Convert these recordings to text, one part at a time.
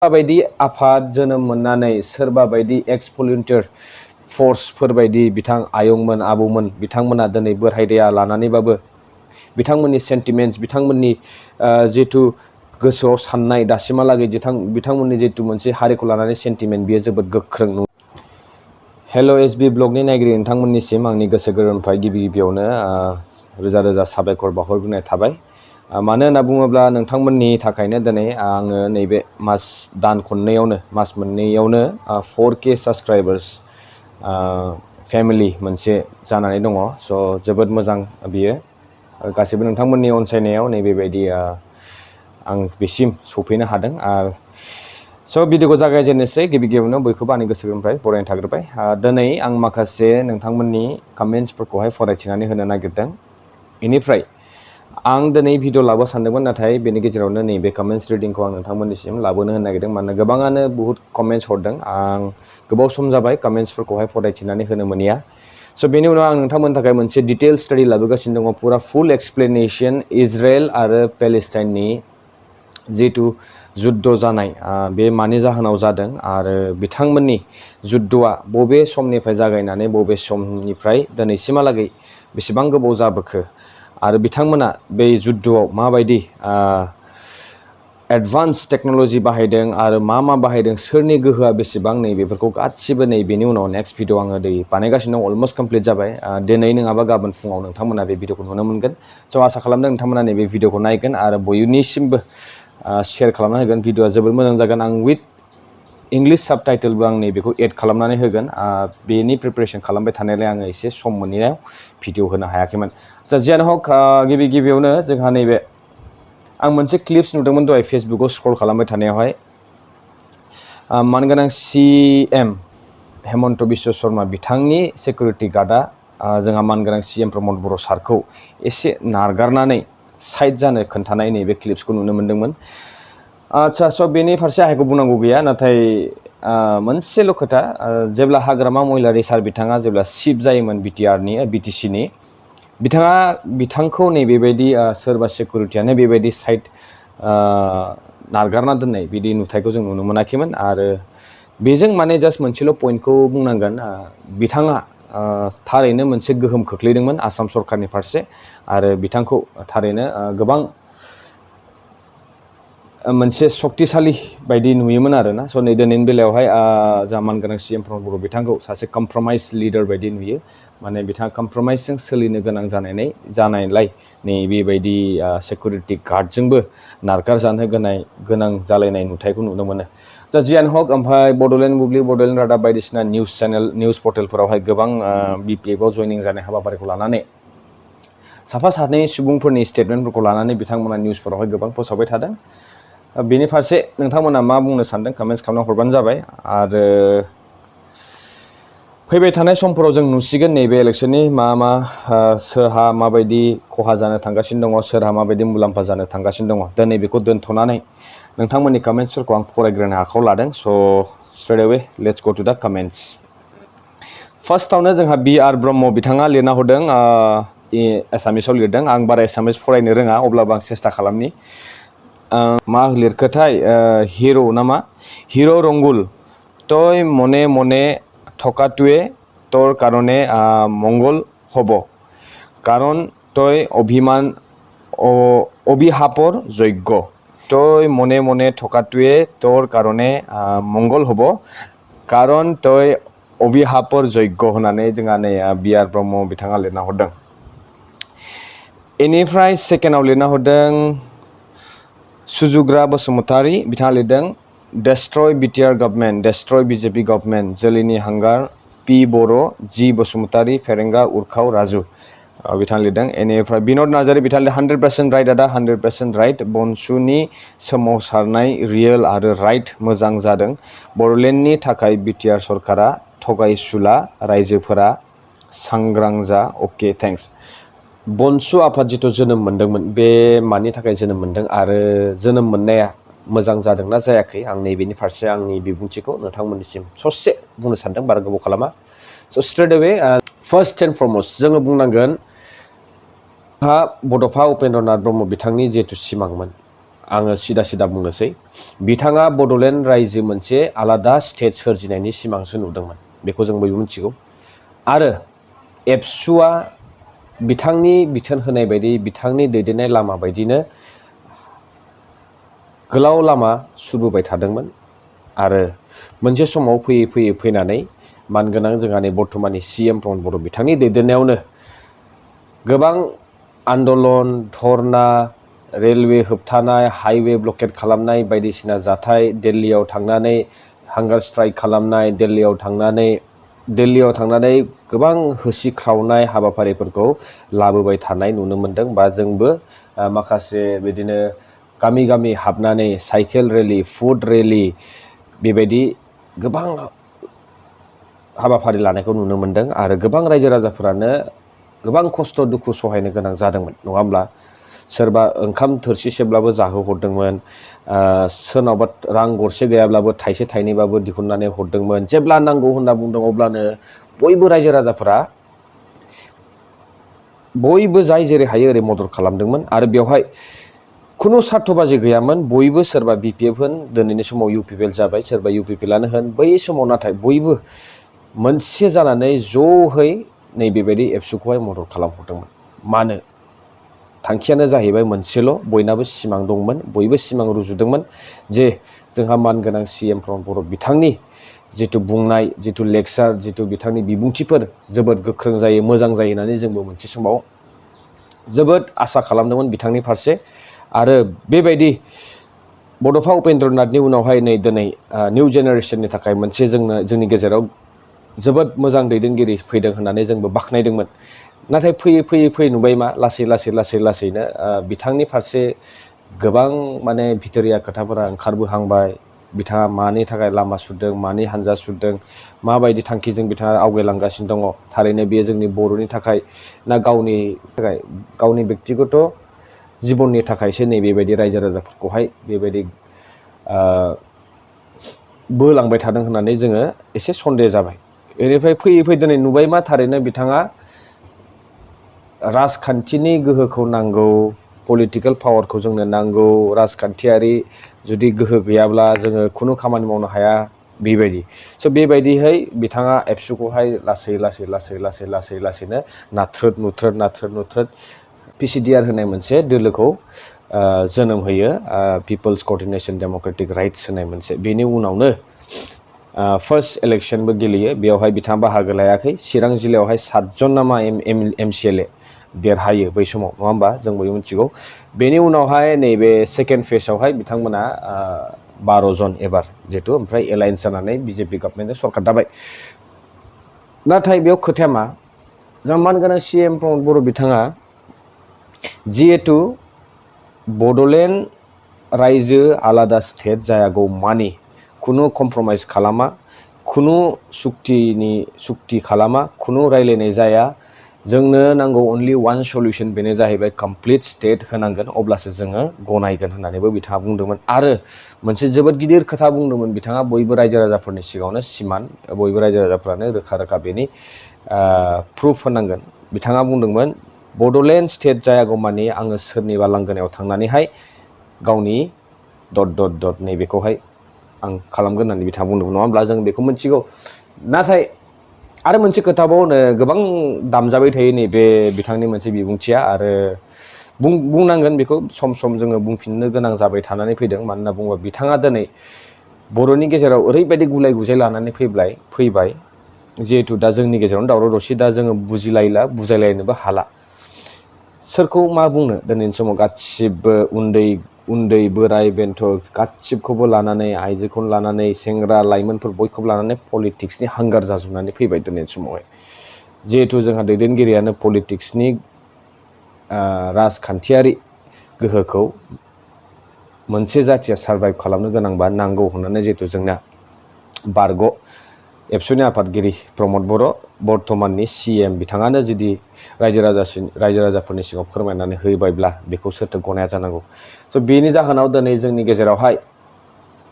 बायदि आफाद जोनोम मोननानै सोरबा बायदि एक्स भलुन्टियार फर्सफोर बायदि बिथां आयंमोन आबौमोन बिथांमोना दिनै बोरायदेया लानानैबाबो बिथांमोननि सेन्टिमेन्ट्स बिथांमोननि जितु गोसोआव साननाय दासिमहालागै बिथांमोननि जितु मोनसे हारिखौ लानानै सेन्टिमेन्ट बियो जोबोद गोख्रों। हेल' एसबि ब्लगनि नायगिरि नोंथांमोननिसिम आंनि गोसो गोरबोनिफ्राय गिबियावनो रोजा रोजा साबायखर बावहरग्रोनाय थाबाय। मानो होनना बुङोब्ला नोंथांमोननि थाखायनो दिनै आङो नैबे मास मोननैयावनो 4K साबस्क्राइबार्स फेमिलि मोनसे जानानै दङ। स' जोबोद मोजां बियो गासिबो नोंथांमोननि अनसायनायाव नैबेबायदि आं बेसिम सफैनो हादों। स' भिडिअखौ जागायजेननोसै गिबियावनो बयखौबो आंनि गोसो गोरबोनिफ्राय बरायनाय थाग्रोबाय। दिनै आं माखासे नोंथांमोननि कमेन्ट्सफोरखौहाय फरायथिनानै होनो नागिरदों। बेनिफ्राय आं दिनै भिडिअ लाबो सानदोंमोन, नाथाय बेनि गेजेरावनो नैबे कमेन्ट्स रिडिंखौ आं नोंथांमोननिसिम लाबोनो होनो नागिरदों। मानोना गोबाङानो बुहुत कमेन्ट्स हरदों। आं गोबाव सम जाबाय कमेन्ट्सफोरखौहाय फरायथिनानै होनो मोनिया। स' बेनि उनाव आं नोंथांमोननि थाखाय मोनसे डिटेल स्टाडि लाबोगासिनो दङ, पुरा फुल एक्सप्लेनेसन इजराइल आरो पेलेस्टाइननि जितु जुद्ध जानाय बे मानि जाहोनाव जादों आरो बिथांमोननि जुद्धआ बबे समनिफ्राय जागायनानै बबे समनिफ्राय दिनैसिमहालागै बेसेबां गोबाव जाबोखो आरो बिथांमोना बे जुद्धआव माबायदि एडभान्स टेक्न'लजि बाहायदों आरो मा बाहायदों, सोरनि गोहोआ बेसेबां, नै बेफोरखौ गासिबो नै बेनि उनाव नेक्स्ट भिडिअ आङो बानायगासिनो दं। अलमोस्ट कमप्लिट जाबाय। दिनै नङाबा गाबोन फुङाव नोंथांमोना बे भिडिअखौ नुनो मोनगोन। स' आसा खालामदों नोंथांमोना नैबे भिडिअखौ नायगोन आरो बयनिसिमबो शेयार खालामना होगोन। भिडिअआ जोबोद मोजां जागोन। आं विथ इंलिश साबटाइटेलबो आं नैबेखौ एड खालामनानै होगोन। बेनि प्रिपारेसन खालामबाय थानायलाय आङो एसे सम मोनैयाव भिडिअ होनो हायाखैमोन। जियानो हक गिबियावनो जोंहा नैबे आं मोनसे क्लिप्स नुदोंमोन दहाय फेसबुकाव स्क्रल खालामबाय थानायावहाय मानगोनां CM हेमन्त बिश्व शर्मा बिथांनि सिकिउरिटि गार्डआ जोंहा मानगोनां CM प्रमद बर' सारखौ एसे नारगारनानै साइड जानो खोन्थानाय नैबे क्लिप्सखौ नुनो मोन्दोंमोन। आच्छा, स' बेनि फारसे आंखौ बुंनांगौ गैया, नाथाय मोनसेल' खोथा, जेब्ला हाग्रामा महिलारि सार बिथाङा जेब्ला चिफ जायोमोन BTCनि बिथांखौ नैबेबायदि सोरबा सिकिउरिटियानो बेबायदि साइड नारगारना दोननाय बिदि नुथायखौ जों नुनो मोनाखैमोन। आरो बेजों माने जास्ट मोनसेल' पइन्टखौ बुंनांगोन, बिथाङा थारैनो मोनसे गोहोम खोख्लैदोंमोन आसाम सरकारनि फारसे आरो बिथांखौ थारैनो गोबां मोनसे सक्तिशाली बायदि नुयोमोन आरोना। स' नै दिनैनि बेलायावहाय जोंहा मानगोनां CM प्रमद बर' बिथांखौ सासे कमप्रमाइज लिडार बायदि नुयो। माने बिथाङा कमप्रमाइजजों सोलिनो गोनां जानायलाय नै बेबायदि सिकिउरिटि गार्डजोंबो नारगारजानो गोनां जालायनाय नुथायखौ नुनो मोनो। दा जियानो हक, ओमफ्राय बड'लेण्ड बुब्लि, बड'लेण्ड रादाब बायदिसिना निउस पर्टेलफोरावहाय गोबां BPFआव जयनिं जानाय हाबाफारिखौ लानानै साफा सानै सुबुंफोरनि स्टेटमेन्टफोरखौ लानानै बिथांमोना निउसफोरावहाय गोबां फोसावबाय थादों। बेनि फारसे नोंथांमोना मा बुंनो सानदों कमेन्ट्स खालामना हरबानो जाबाय। आरो फैबाय थानाय समफोराव जों नुसिगोन नैबे इलेक्सननि सोरहा माबायदि खहा जानो थांगासिनो दङ, सोरहा माबायदि मुलाम्फा जानो थांगासिनो दङ। दा नैबेखौ दोनथ'नानै नोंथांमोननि कमेन्ट्सफोरखौ आं फरायग्रोनो आखायाव लादों। स' स्ट्रेट अवे लेट्स गो टु दा कमेन्ट्स। फार्स्टआवनो जोंहा BR ब्रह्म बिथाङा लिरना हरदों, एसामिसाव लिरदों। आं बारा एसामिस फरायनो रोङा, अब्लाबो आं सेस्था खालामनि। मा लिरखोथाय, हिर' नामा, हिर' रंगुल तय मने मने थकातुए তোর কারণে মঙ্গল হব, কারণ তই অভিশাপৰ যোগ্য। তই মনে মনে থকাটোৱে তোৰ কাৰণে মংগল হ'ব, কাৰণ তই অভিশাপৰ যোগ্য होननानै जोंहा नै BR ब्रह्म बिथाङा लिरना हरदों। बेनिफ्राय सेकेन्डआव लिरना हरदों सुजुग्रा बसुमतारी बिथाङा लिरदों destroy BTR government, destroy BJP government, जोलैनि हांगार P.Boro, G. बसुमतारी, फेरेंगा उरखाव राजु बिथाङा लिरदों। बेनिफ्राय बिनोद नार्जारी बिथाङा 100% राइट आदा, 100% राइट। बनसुनि सोमावसारनाय रियेल आरो राइट मोजां जादों। बड'लेण्डनि थाखाय BTR सरकारा थगायसुला, रायजोफोरा सांग्रां जा। अके, थेंक्स। बनसु आफाद जिथु जोनोम मोन्दोंमोन, बे मानि थाखाय जोनोम मोन्दों आरो जोनोम मोननाया मोजां जादोंना जायाखै, आं नैबेनि फारसे आंनि बिबुंथिखौ नोंथांमोननिसिम ससे बुंनो सानदों, बारा गोबाव खालामा। स' स्ट्रेट अवे फार्स्ट एन्ड फरमस्ट जोङो बुंनांगोन बड'फा उपेन्द्र नाथ ब्रह्म बिथांनि जिहेतु सिमांमोन, आङो सिदा सिदा बुंनोसै बिथाङा बड'लेण्ड रायजो मोनसे आलादा स्टेट सोरजिनायनि सिमांसो नुदोंमोन बेखौ जों बयबो मिथिगौ आरो एबसुआ बिथांनि बिथोन होनाय बायदि बिथांनि दैदेननाय लामा बायदिनो गोलाव लामा सुरबोबाय थादोंमोन आरो मोनसे समाव फैयै फैयै फैनानै मानगोनां जोंहानि बर्थमाननि CM प्रमद बर' बिथांनि दैदेननायावनो गोबां आन्दलन धरना रेलवे होबथानाय हाइवे ब्लकेट खालामनाय बायदिसिना जाथाय दिल्लीयाव थांनानै हांगार स्ट्राइक खालामनाय दिल्लीयाव थांनानै गोबां होसिख्रावनाय हाबाफारिफोरखौ लाबोबाय थानाय नुनो मोनदों बा जोंबो माखासे बिदिनो गामि गामि हाबनानै साइकेल रेलि फुड रेलि बेबायदि गोबां हाबाफारि लानायखौ नुनो मोनदों आरो गोबां रायजो राजाफोरानो गोबां खस्थ' दुखु सहायनो गोनां जादोंमोन नङा होमब्ला सोरबा ओंखाम थोरसिसेब्लाबो जाहोहरदोंमोन सोरनावबा रां गरसे गैयाब्लाबो थाइसे थाइनैबाबो दिहुननानै हरदोंमोन जेब्ला नांगौ होनना बुंदों अब्लानो बयबो रायजो राजाफोरा बयबो जाय जेरै हायो ओरै मदद खालामदोंमोन आरो बेवहाय खुनु सार्थबाजि गैयामोन बयबो सोरबा BPF होन दिनैनि समाव UPPL जाबाय सोरबा UPPLआनो होन बै समाव नाथाय बयबो मोनसे जानानै ज'है नैबेबायदि एबसुखौहाय मदद खालामहरदोंमोन मानो थांखियानो जाहैबाय मोनसेल' बयनाबो सिमां दंमोन बयबो सिमां रुजुदोंमन जे जोंहा मानगोनां CM प्रमद बर' बिथांनि जिथु बुंनाय जिथु लेक्सार जिथु बिथांनि बिबुंथिफोर जोबोद गोख्रों जायो मोजां जायो होननानै जोंबो मोनसे समाव जोबोद आसा खालामदोंमोन बिथांनि फारसे आरो बेबायदि बड'फा उपेन्द्रनाथनि उनावहाय नै दिनै निउ जेनेरेसननि थाखाय मोनसे जोंनि गेजेराव जोबोद मोजां दैदेनगिरि फैदों होननानै जोंबो बाख्नायदोंमोन नाथाय फैयै नुबाय मा लासैनो बिथांनि फारसे गोबां माने भितोरिया खोथाफोरा ओंखारबोहांबाय बिथाङा मानि थाखाय लामा सुरदों मानि हानजा सुरदों माबायदि थांखिजों बिथाङा आवगायलांगासिनो दङ थारैनो बेयो जोंनि बर'नि थाखाय ना गावनि बेक्तिगत जिबननि थाखायसो नैबेबायदि रायजो राजाफोरखौहाय बेबायदि बोलांबाय थादों होननानै जोङो एसे सन्देह जाबाय बेनिफ्राय फैयै दिनै नुबाय मा थारैनो बिथाङा राजखान्थिनि गोहोखौ नांगौ पलिटिकेल पावारखौ जोंनो नांगौ राजखान्थियारि जुदि गोहो गैयाब्ला जोङो खुनु खामानि मावनो हाया बेबायदि स' बेबायदिहै बिथाङा एबसुखौहाय लासैनो नाथ्रोद PCDR होनाय मोनसे दोलोखौ जोनोम होयो पिपल्स कर्डिनेशन डेम'क्रेटिक राइट्स होनाय मोनसे बेनि उनावनो फार्स्ट इलेक्शनबो गेलेयो बेयावहाय बिथाङा बाहागो लायाखै चिरां जिल्लायावहाय 7 जन नामा MCLA देरहायो बै समाव नङा होमबा जों बयबो मिथिगौ बेनि उनावहाय नैबे सेकेन्ड फेजआवहाय बिथांमोना 12 जन एबार जिहेतु ओमफ्राय एलायन्स जानानै BJP गभर्नमेन्टजों सरकार दाबाय नाथाय बेयाव खोथाया मा जों मानगोनां CM प्रमद बर' बिथाङा जिहेतु बड'लेण्ड रायजो आलादा स्टेट जायागौ मानि खुनु कमप्रमाइज खालामा खुनु सुक्ति खालामा खुनु रायलायनाय जाया जोंनो नांगौ अनलि वान सल्युसन बेनो जाहैबाय कमप्लिट स्टेट होनांगोन अब्लासो जोङो गनायगोन होननानैबो बिथाङा बुंदोंमोन आरो मोनसे जोबोद गिदिर खोथा बुंदोंमोन बिथाङा बयबो रायजो राजाफोरनि सिगाङावनो सिमान बयबो रायजो राजाफ्रानो रोखा बेनि प्रुफ होनांगोन बिथाङा बुंदोंमोन बड'लेण्ड स्टेट जायागौमानि आङो सोरनिबा लांगोनायाव थांनानैहाय गावनि ... नैबेखौहाय आं खालामगोन होननानै बिथाङा बुंदोंमोन नङा होमब्ला जों बेखौ मिथिगौ नाथाय आरो मोनसे खोथाबाव गोबां दामजाबाय थायो नैबे बिथांनि मोनसे बिबुंथिया आरो बुंनांगोन बेखौ सम जोङो बुंफिननो गोनां जाबाय थानानै फैदों मानो होनना बुङोबा बिथाङा दिनै बर'नि गेजेराव ओरैबायदि गुलाय गुजाय लानानै फैबाय जिहेतु दा जोंनि गेजेरावनो दावराव दावसि दा जोङो बुजिलायला बुजायलायनोबो हाला सोरखौ मा बुंनो दिनैनि समाव गासिबो उन्दै बोराय बेन्थ' गासिबखौबो लानानै आइजोखौनो लानानै सेंग्रा लाइमोनफोर बयखौबो लानानै पलिटिक्सनि हांगार जाजोबनानै फैबाय दिनैनि समावहाय जिहेतु जोंहा दैदेनगिरियानो पलिटिक्सनि राजखान्थियारि गोहोखौ मोनसे जाथिया सार्भाइभ खालामनो गोनांबा नांगौ होननानै जिहेतु जोंना बारग' एबसुनि आफादगिरि प्रमद बर' बर्थमाननि CM बिथाङानो जुदि रायजो राजाफोरनि सिगाङाव फोरमायनानै होबायब्ला बेखौ सोरथो गनाया जानांगौ स' बेनि जाहोनाव दिनै जोंनि गेजेरावहाय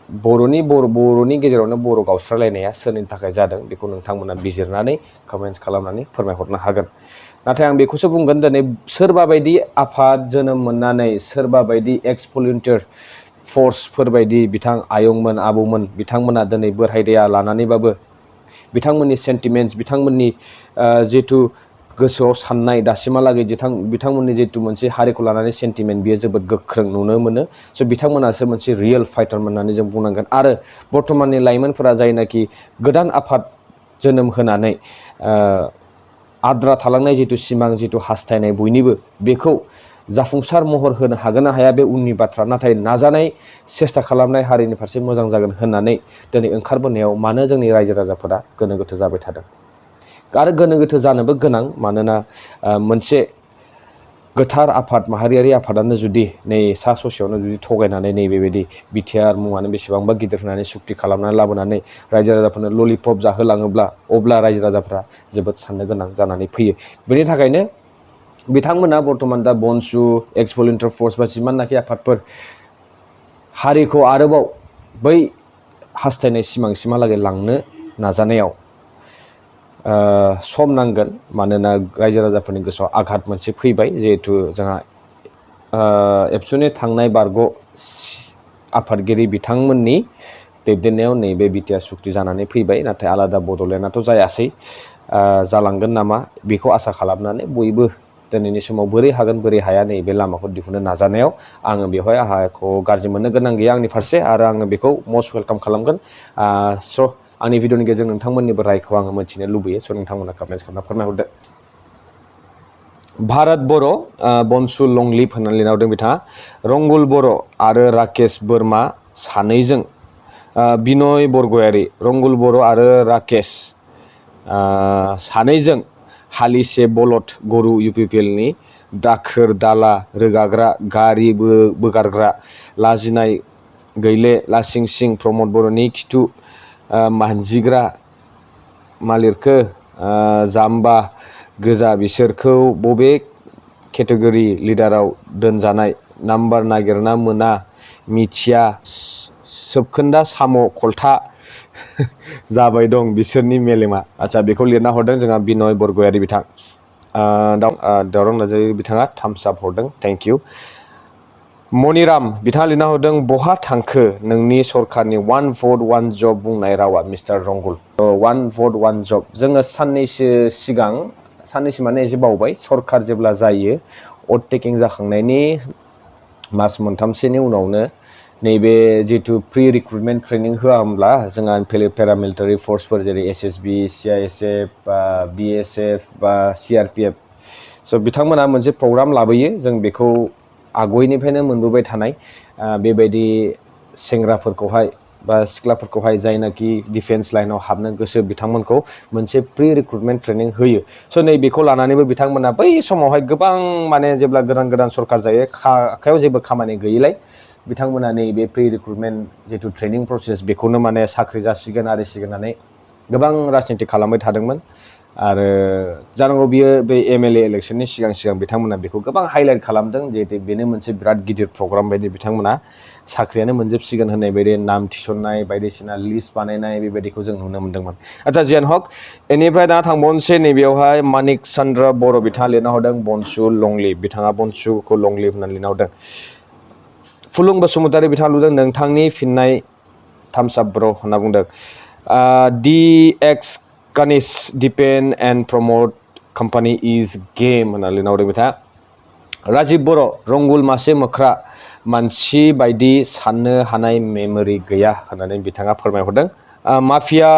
बर'नि गेजेरावनो बर' गावस्रालायनाया सोरनि थाखाय जादों बेखौ नोंथांमोना बिजिरनानै कमेन्ट्स खालामनानै फोरमायहरनो हागोन। नाथाय आं बेखौसो बुंगोन दिनै सोरबा बायदि आफाद जोनोम मोननानै सोरबा बायदि एक्स भलुन्टियार फर्सफोरबायदि बिथां आयंमोन आबौमोन बिथांमोना दिनै बोरायदेया लानानैबाबो बिथांमोननि सेन्टिमेन्ट्स बिथांमोननि जिथु गोसोआव साननाय दासिमहालागै बिथांमोननि जिथु मोनसे हारिखौ लानानै सेन्टिमेन्ट बियो जोबोद गोख्रों नुनो मोनो। स' बिथांमोनासो मोनसे रियेल फाइटारमोन होननानै जों बुंनांगोन। आरो बर्तमाननि लाइमोनफोरा जायनाखि गोदान आफाद जोनोम होनानै आद्रा थालांनाय जिथु सिमां जिथु हास्थायनाय बयनिबो बेखौ जाफुंसार महर होनो हागोन ना हाया बे उननि बाथ्रा। नाथाय नाजानाय सेस्था खालामनाय हारिनि फारसे मोजां जागोन होननानै दिनै ओंखारबोनायाव मानो जोंनि रायजो राजाफोरा गोनो गोथो जाबाय थादों। आरो गोनो गोथो जानोबो गोनां, मानोना मोनसे गोथार आफाद माहारियारि आफादानो जुदि नै सा ससेयावनो जुदि थगायनानै नैबेबायदि बिटिआर मुङानो बेसेबांबा गिदिर होनानै सुक्ति खालामनानै लाबोनानै रायजो राजाफोरनो ललिपप जाहोलाङोब्ला अब्ला रायजो राजाफ्रा जोबोद साननो गोनां जानानै फैयो। बेनि थाखायनो बिथांमोना बर्तमान दा BoNSU एक्स भलुन्टियार फर्स बा जिमाननाखि आफादफोर हारिखौ आरोबाव बै हास्थायनाय सिमांसिमहालागै लांनो नाजानायाव सम नांगोन। मानोना रायजो राजाफोरनि गोसोआव आघात मोनसे फैबाय, जिहेथु जोंहा एबसुनि थांनाय बारग' आफादगिरि बिथांमोननि दैदेननायाव नैबे बिटिआर सुक्ति जानानै फैबाय। नाथाय आलादा बड'लेण्डआथ' जायासै, जालांगोन नामा बेखौ आसा खालामनानै बयबो दिनैनि समाव बोरै हागोन बोरै हाया नैबे लामाखौ दिहुननो नाजानायाव आङो बेवहाय आंखौ गाज्रि मोननो गोनां गैया आंनि फारसे, आरो आङो बेखौ मस्ट वेलकाम खालामगोन। स' आंनि भिडिअनि गेजेरजों नोंथांमोननिबो रायखौ आङो मिथिनो लुबैयो। स' नोंथांमोना कमेन्ट्स खालामना फोरमायहरदो। भारत बर' BoNSU लंलिभ होननानै लिरना हरदों बिथाङा। रंगुल बर' आरो राकेश बोरमा सानैजों बिनय बरगयारि, रंगुल बर' आरो राकेश सानैजों हालिसे बलद गरु UPPLनि दाखोर दाला रोगाग्रा गारि बोगारग्रा लाजिनाय गैले लासिं सिं प्रमद बर'नि खिथु मानजिग्रा मालिरखो जाम्बा गोजा बिसोरखौ बबे केटेगरि लिडाराव दोनजानाय नाम्बार नागिरना मोना मिथिया सोबखोन्दा साम' खलथा जाबाय दं बिसोरनि मेलेमा। आচ্ছা, बेखौ लिरना हरदों जोंहा बिनय बरगयारि बिथां। दावराव नार्जारि बिथाङा थाम्स आप हरदों, थेंक इउ। मनिराम बिथाङा लिरना हरदों बहा थांखो नोंनि सरकारनि 1 vote 1 job बुंनाय रावा मिस्टार रंगुल। 1 vote 1 job जोङो साननैसो माने एसे बावबाय, सरकार जेब्ला जायो अट टेकिं जाखांनायनि मास मोनथामसोनि उनावनो नैबे जितु प्रि रिक्रुटमेन्ट ट्रेनिं होआ होमब्ला जोंहा पेरामिलिटारि फर्सफोर जेरै SSB CISF बा BSF बा CRPF, स' बिथांमोना मोनसे प्रग्राम लाबोयो। जों बेखौ आगयनिफ्रायनो मोनबोबाय थानाय बेबायदि सेंग्राफोरखौहाय बा सिख्लाफोरखौहाय जायनाखि डिफेन्स लाइनाव हाबनो गोसो बिथांमोनखौ मोनसे प्रि रिक्रुटमेन्ट ट्रेनिं होयो। स' नै बेखौ लानानैबो बिथांमोना बै समावहाय गोबां माने जेब्ला गोदान सरकार जायो आखायाव जेबो खामानि गैयैलाय बिथांमोना नैबे प्रि रिक्रुटमेन्ट जितु ट्रेनिं प्रसेस बेखौनो माने साख्रि जासिगोन आरिसिगोन होननानै गोबां राजनिति खालामबाय थादोंमोन। आरो जानांगौ बियो बे MLA इलेक्सननि सिगां बिथांमोना बेखौ गोबां हाइलाइट खालामदों, जिहेतु बेनो मोनसे बिराद गिदिर प्रग्राम बायदि बिथांमोना साख्रियानो मोनजोबसिगोन होननाय बायदि नाम थिसननाय बायदिसिना लिस्ट बानायनाय बेबायदिखौ जों नुनो मोन्दोंमोन। आচ্ছা, जियान हक, बेनिफ्राय दा थांबावनोसै नैबेयावहाय मानिक चन्द्र बर' बिथाङा लिरना हरदों BoNSU लंलिभ, बिथाङा BoNSUखौ लंलिभ होननानै लिरना हरदों। फुलुं बसुमतारी बिथाङा लिरदों नोंथांनि फिननाय थाम्स आप ब्र' होनना बुंदों। DX कानिस depend and promote company is game होनना लिरना हरदों बिथाङा। राजिब बर' रंगुल मासे मोख्रा मानसि बायदि साननो हानाय मेमोरि गैया होननानै बिथाङा फोरमायहरदों। माफिया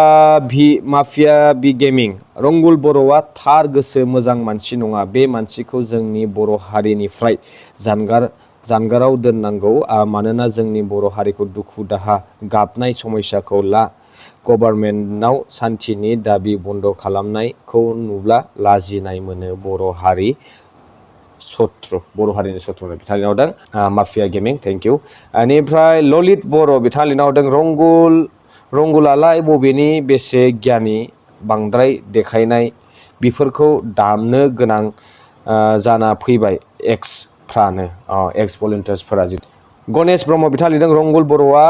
बि गेमिं, रंगुल बर'आ थार गोसो मोजां मानसि नङा, बे मानसिखौ जोंनि बर' हारिनिफ्राय जानगाराव दोननांगौ, मानोना जोंनि बर' हारिखौ दुखु दाहा गाबनाय समयसाखौ ला गभर्नमेन्टनाव सान्थिनि दाबि बन्द खालामनायखौ नुब्ला लाजिनाय मोनो। बर' हारिनि सत्रु बिथाङा लिरना हरदों माफिया गेमिं, थेंक इउ। बेनिफ्राय ललित बर' बिथाङा लिरना हरदों रंगुलालाय बबेनि बेसे गियानि बांद्राय देखायनाय बेफोरखौ दामनो गोनां जाना फैबाय एक्स भलुन्टियार्सफोरा। गणेश ब्रह्म बिथाङा लिरदों रंगुल बर'आ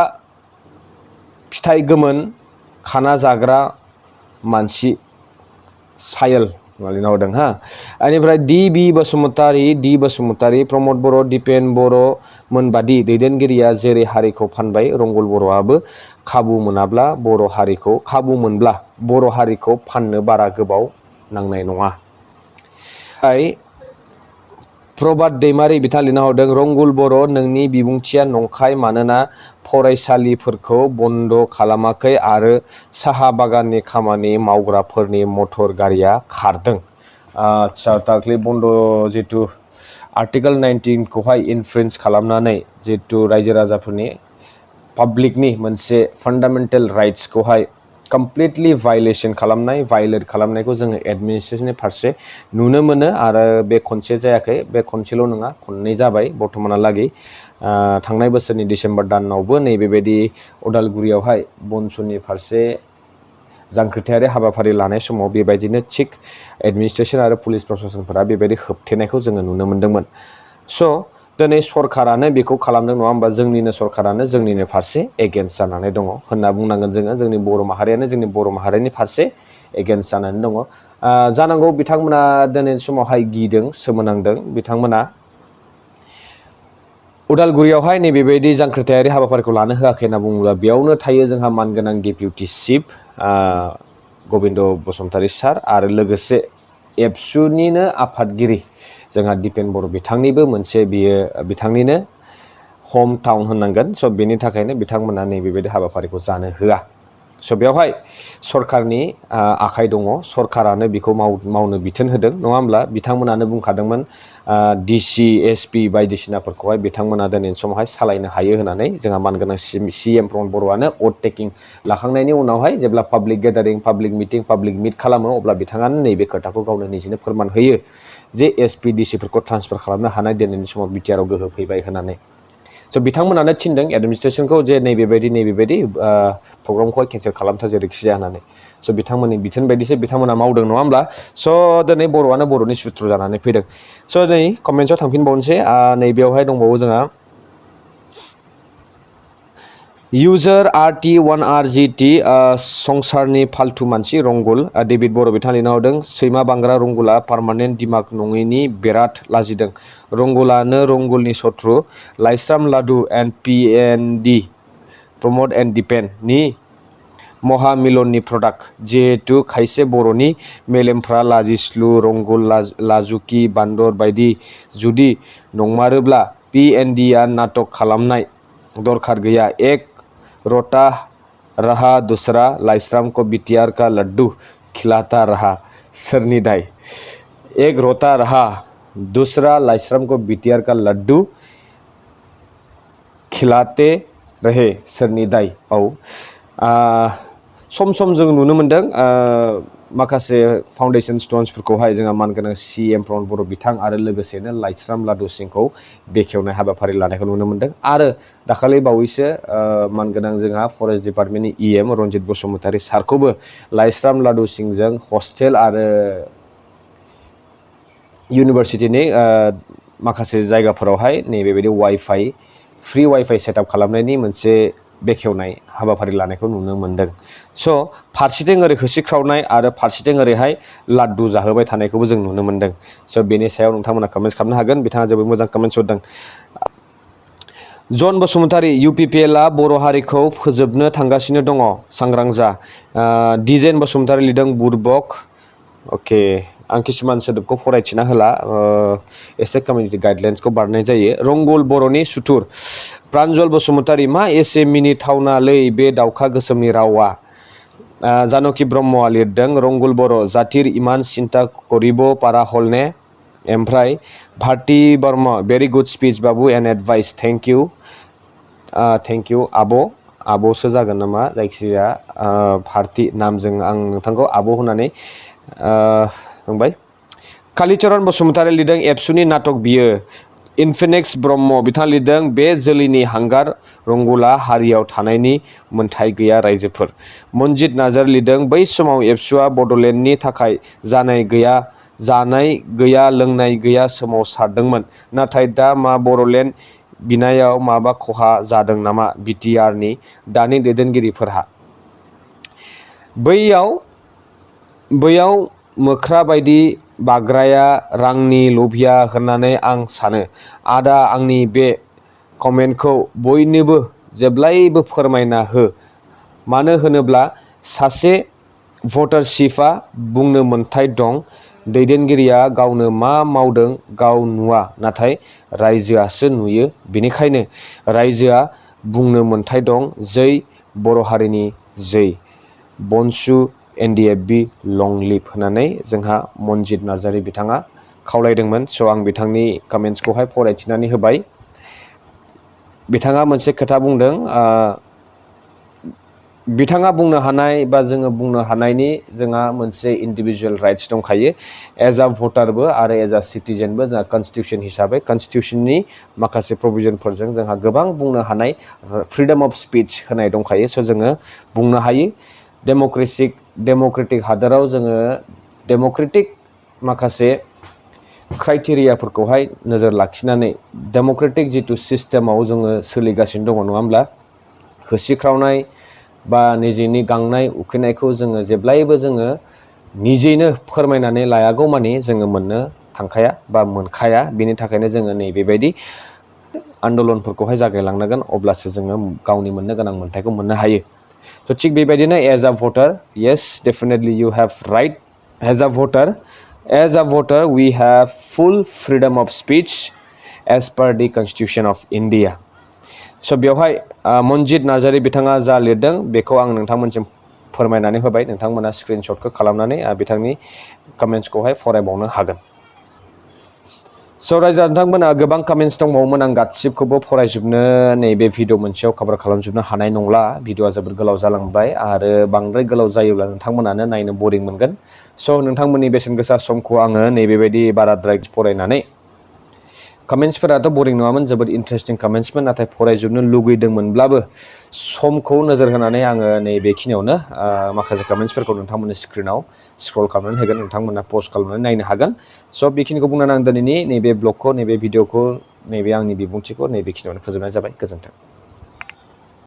फिथाइ गोमोन खाना जाग्रा मानसि सायल लिरना हरदों हा बेनिफ्राय डी बसुमतारी प्रमद बर' दिपेन बर' मोनबादि दैदेनगिरिया जेरै हारिखौ फानबाय रंगुल बर'आबो खाबु मोनब्ला बर' हारिखौ फाननो बारा गोबाव नांनाय नङा। प्रभात दैमारि बिथाङा लिरना हरदों रंगुल बर' नोंनि बिबुंथिया नंखाय मानोना फरायसालिफोरखौ बन्द खालामाखै आरो साहा बागाननि खामानि मावग्राफोरनि मटर गारिया खारदों। आच्छा दाख्लै बन्द जितु आर्टिकेल 19 खौहाय इनफ्लुएन्स खालामनानै जितु रायजो राजाफोरनि पाब्लिकनि मोनसे फान्डामेन्टेल राइट्सखौहाय कमप्लिटलि भायलेट खालामनायखौ जोङो एडमिनिस्ट्रेशननि फारसे नुनो मोनो आरो बे खनसे जायाखै बे खनसेल' नङा खननै जाबाय बर्थमानहालागै थांनाय बोसोरनि डिसेम्बर दानावबो नैबेबायदि उदालगुरियावहाय बनसुनि फारसे जांख्रिथायारि हाबाफारि लानाय समाव बेबायदिनो थिग एडमिनिस्ट्रेशन आरो पुलिस प्रशासनफोरा बेबायदि होबथेनायखौ जोङो नुनो मोन्दोंमोन। स' दिनै सरकारानो बेखौ खालामदों नङा होमबा जोंनिनो सरकारानो जोंनिनो फारसे एगेन्स्ट जानानै दङ होनना बुंनांगोन जोङो जोंनि बर' माहारियानो जोंनि बर' माहारिनि फारसे एगेन्स्ट जानानै दङ। जानांगौ बिथांमोना दिनैनि समावहाय गिदों सोमोनांदों बिथांमोना उदालगुरियावहाय नैबेबायदि जांख्रिथायारि हाबाफारिखौ लानो होआखै होनना बुङोब्ला बेयावनो थायो जोंहा मानगोनां डेपुटि चिफ गबिन्द बसुमतारी सार आरो लोगोसे एबसुनिनो आफादगिरि जोंहा दिपेन बर' बिथांनिबो मोनसे बिथांनिनो हम टाउन होननांगोन। स' बेनि थाखायनो बिथांमोना नैबेबायदि हाबाफारिखौ जानो होआ। स' बेवहाय सरकारनि आखाइ दङ सरकारानो बेखौ मावनो बिथोन होदों नङा होमब्ला बिथांमोनानो बुंखादोंमोन डिसि एसपि बायदिसिनाफोरखौहाय बिथांमोना दिनैनि समावहाय सालायनो हायो होननानै जोंहा मानगोनां CM प्रमद बर'आनो अथ टेकिं लाखांनायनि उनावहाय जेब्ला पाब्लिक गेदारिं पाब्लिक मिटिं पाब्लिक मिट खालामो अब्ला बिथाङानो नैबे खोथाखौ गावनो निजेनो फोरमान होयो जे एसपि डिसिफोरखौ ट्रान्सफार खालामनो हानाय दिनैनि समाव बिटिआरआव गोहो फैबाय होननानै। स' बिथांमोनानो थिनदों एडमिनिस्ट्रेशनखौ जे नैबेबायदि प्रग्रामखौहाय केन्सेल खालामथार जेरैखि जाया होननानै। स' बिथांमोननि बिथोन बायदिसो बिथांमोना मावदों नङा होमब्ला। स' दिनै बर'आनो बर'नि सुथ्रु जानानै फैदों। स' नै कमेन्ट्सआव थांफिनबावनोसै नैबेयावहाय दंबावो जोंहा इउजार RT1RGT संसारनि फाल्थु मानसि रंगुल डेभिड बर' बिथाङा लिरना हरदों सैमा बांग्रा रंगुला पार्मानेन्ट दिमाग नङैनि बिराद लाजिदों रंगुलानो रंगुलनि सथ्रु लाइस्राम लादु and PND Pramod and Dipen नि महामिलननि प्रडाक्ट जिहेतु खायसे बर'नि मेलेमफ्रा लाजिस्लु रंगुल लाजुकि बान्दर बायदि जुदि नंमारोब्ला PNDआ नाटक खालामनाय दरखार गैया एक रोता रहा दूसरा लाइस्राम को BTR का लड्डू खिलाता रहा सोरनि दाय एक रोता रहा दूसरा लाइस्राम को BTR का लड्डू खिलाते रहे सोरनि दाय। औ सम सम जों नुनो मोनदों माखासे फाउन्डेसन स्टन्सफोरखौहाय जोंहा मानगोनां CM प्रमद बर' बिथां आरो लोगोसेनो लाइस्राम लादु सिंखौ बेखेवनाय हाबाफारि लानायखौ नुनो मोनदों आरो दाखालि बावैसो मानगोनां जोंहा फरेस्ट डिपार्टमेन्टनि EM रनजित बसुमतारी सारखौबो लाइस्राम लादु सिंजों हस्टेल आरो इउनिभारसिटिनि माखासे जायगाफोरावहाय नैबेबायदि फ्रि वाइफाइ सेटआप खालामनायनि मोनसे बेखेवनाय हाबाफारि लानायखौ नुनो मोनदों। स' फारसेथिं ओरै होसिख्रावनाय आरो फारसेथिं ओरैहाय लाड्डु जाहोबाय थानायखौबो जों नुनो मोनदों। स' बेनि सायाव नोंथांमोना कमेन्ट्स खालामनो हागोन बिथाङा जोबोद मोजां कमेन्ट्स हरदों। जन बसुमतारी UPPLआ बर' हारिखौ फोजोबनो थांगासिनो दङ सांग्रां जा डिजेन बसुमतारी लिरदों बुरबक अके आं किसुमान सोदोबखौ फरायथिना होला एसे कमिउनिटि गाइडलाइन्सखौ बारनाय जायो। रंगुल बर'नि सुथुर प्रान्जल बसुमतारी मा एसे मिनिथावनालै बे दाउखा गोसोमनि रावा जानकि ब्रह्मआ लिरदों रंगुल बर' जातिर इमान सिन्ता करिब पारा हलने ओमफ्राय Bharati Verma very good speech babu and advice thank you आब'सो जागोन नामा जायखिजाया भारती नामजों आं नोंथांखौ आब' होननानै बुंबाय। कालिचरन बसुमतारी लिरदों एबसुनि नाटक बियो इनफिनिक्स ब्रह्म बिथाङा लिरदों बे जोलैनि हांगार रंगुला हारियाव थानायनि मोन्थाय गैया रायजोफोर। मनजित नार्जार लिरदों बै समाव एबसुआ बड'लेण्डनि थाखाय जानाय गैया लोंनाय गैया सोमावसारदोंमोन नाथाय दा मा बर'लेण्ड बिनायाव माबा खहा जादों नामा बिटिआरनि दानि दैदेनगिरिफोरहा? बैयाव मोख्रा बायदि बाग्राया रांनि लभिया होननानै आं सानो। आदा आंनि बे कमेन्टखौ बयनोबो जेब्लायबो फोरमायना हो। मानो होनोब्ला सासे भटारशिपआ बुंनो मोन्थाय दं। दैदेनगिरिया गावनो मा मावदों गाव नुवा, नाथाय रायजोआसो नुयो। बेनिखायनो रायजोआ बुंनो मोन्थाय दं। जै बर' हारिनि जै BoNSU NDFB लं लिभ होननानै जोंहा मनजित नार्जारि बिथाङा खावलायदोंमोन। स' आं बिथांनि कमेन्ट्सखौहाय फरायथिनानै होबाय। बिथाङा मोनसे खोथा बुंदों, बिथाङा बुंनो हानाय बा जोङो बुंनो हानायनि जोंहा मोनसे इन्डिभिजुवेल राइट्स दंखायो एज आ भटारबो आरो एज आ सिटिजेनबो। जोंहा कनस्टिटिउसन हिसाबै कनस्टिटिउसननि माखासे प्रभिजनफोरजों जोंहा गोबां बुंनो हानाय फ्रिडम अफ स्पिच होनाय दंखायो। स' जोङो बुंनो हायो। डेम'क्रेटिक हादोराव जोङो डेम'क्रेटिक माखासे क्राइटेरियाफोरखौहाय नोजोर लाखिनानै डेम'क्रेटिक जिथु सिस्टेमाव जोङो सोलिगासिनो दङ, नङा होमब्ला? होसिख्रावनाय बा निजेनि गांनाय उखैनायखौ जोङो जेब्लायबो जोङो निजेनो फोरमायनानै लायागौमानि जोङो मोननो थांखाया बा मोनखाया। बेनि थाखायनो जोङो नैबेबायदि आन्दलनफोरखौहाय जागायलांनांगोन, अब्लासो जोङो गावनि मोननो गोनां मोन्थायखौ मोननो हायो। स' थिग बेबायदिनो as a voter, yes definitely you have right as a voter we have full freedom of speech as per the constitution of India. स' बेवहाय मनजित नार्जारि बिथाङा जा लिरदों बेखौ आं नोंथांमोनसिम फोरमायनानै होबाय। नोंथांमोना स्क्रिनशटखौ खालामनानै बिथांनि कमेन्ट्सखौहाय फरायबावनो हागोन। स' रायजो नोंथांमोना गोबां कमेन्ट्स दंबावोमोन। आं गासिबखौबो फरायजोबनो नैबे भिडिअ मोनसेयाव कभार खालामजोबनो हानाय नंला। भिडिअआ जोबोद गोलाव जालांबाय आरो बांद्राय गोलाव जायोब्ला नोंथांमोनानो नायनो बरिं मोनगोन। स' नोंथांमोननि बेसेन गोसा समखौ आङो नैबेबायदि बाराद्राय फरायनानै, कमेन्ट्सफोराथ' बरिं नङामोन, जोबोद इन्टारेस्टिं कमेन्ट्समोन, नाथाय फरायजोबनो लुगैदोंमोनब्लाबो समखौ नोजोर होनानै आङो नैबेखिनियावनो माखासे कमेन्ट्सफोरखौ नोंथांमोननि स्क्रिनाव स्क्रल खालामनानै होगोन। नोंथांमोना पस्ट खालामनानै नायनो हागोन। स' बेखिनिखौ बुंनानै आं दिनैनि नैबे ब्लगखौ, नैबे भिडिअखौ, नैबे आंनि बिबुंथिखौ नैबेखिनियावनो फोजोबनाय जाबाय। गोजोन्थों।